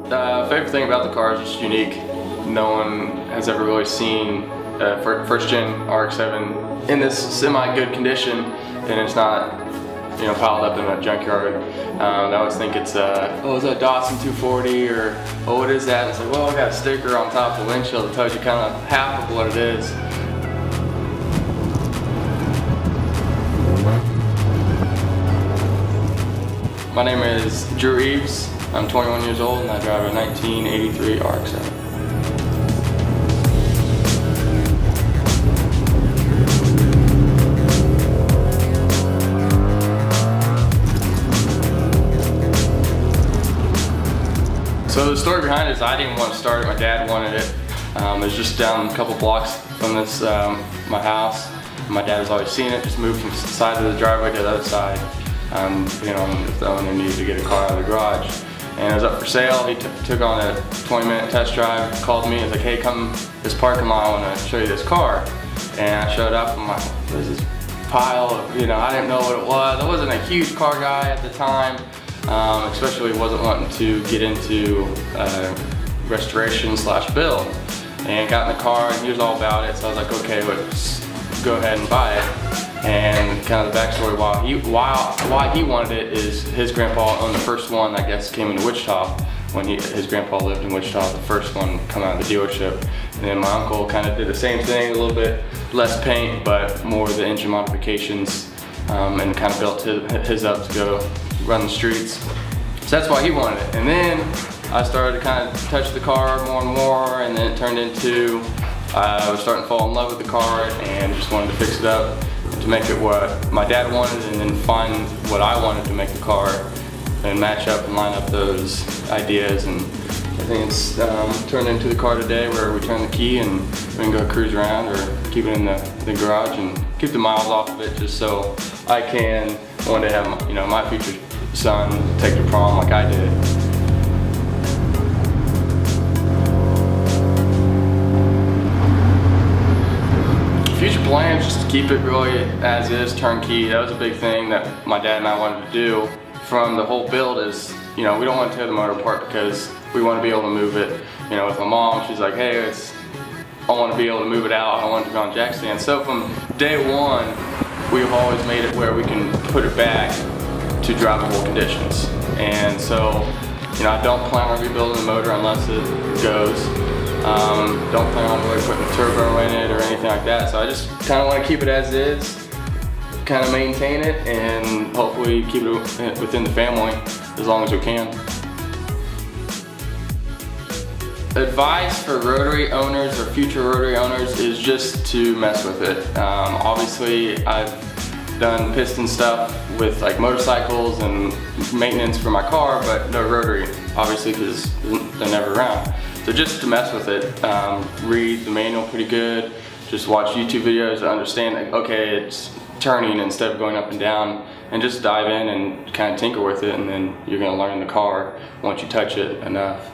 Favorite thing about the car is just unique. No one has ever really seen first gen RX-7 in this semi-good condition, and it's not, you know, piled up in a junkyard. I always think it's oh, is that Datsun 240 or oh, what is that? It's like, well, I got a sticker on top of the windshield that tells you kind of half of what it is. My name is Drew Eves. I'm 21 years old and I drive a 1983 RX-7. So the story behind it is I didn't want to start it, my dad wanted it. It was just down a couple blocks from this, my house. My dad has always seen it, just moved from the side of the driveway to the other side. You know, if the owner needed to get a car out of the garage. And it was up for sale. He took on a 20-minute test drive, called me, and was like, hey, come this parking lot, I want to show you this car. And I showed up and there's this pile of, you know, I didn't know what it was. I wasn't a huge car guy at the time, especially wasn't wanting to get into restoration / build. And got in the car and he was all about it, so I was like, okay, let's go ahead and buy it. And kind of the backstory why he wanted it is his grandpa owned the first one, I guess, came into Wichita when his grandpa lived in Wichita, the first one come out of the dealership. And then my uncle kind of did the same thing, a little bit less paint, but more of the engine modifications, and kind of built his up to go run the streets. So that's why he wanted it. And then I started to kind of touch the car more and more, and then it turned into I was starting to fall in love with the car and just wanted to fix it up to make it what my dad wanted, and then find what I wanted to make the car and match up and line up those ideas. And I think it's turned into the car today where we turn the key and we can go cruise around or keep it in the garage and keep the miles off of it, just so I can one day have, you know, my future son take to prom like I did. Future plans, just to keep it really as is, turnkey. That was a big thing that my dad and I wanted to do from the whole build is, you know, we don't want to tear the motor apart because we want to be able to move it. You know, with my mom, she's like, hey, I want to be able to move it out. I don't want it to go on jack stand. So from day one, we've always made it where we can put it back to drivable conditions. And so, you know, I don't plan on rebuilding the motor unless it goes. Don't plan on really putting a turbo in it or anything like that. So I just kind of want to keep it as is, kind of maintain it, and hopefully keep it within the family as long as we can. Advice for rotary owners or future rotary owners is just to mess with it. Obviously, I've done piston stuff with like motorcycles and maintenance for my car, but no rotary, obviously, because they're never around. So just to mess with it, read the manual pretty good, just watch YouTube videos to understand, like, okay, it's turning instead of going up and down, and just dive in and kind of tinker with it, and then you're going to learn the car once you touch it enough.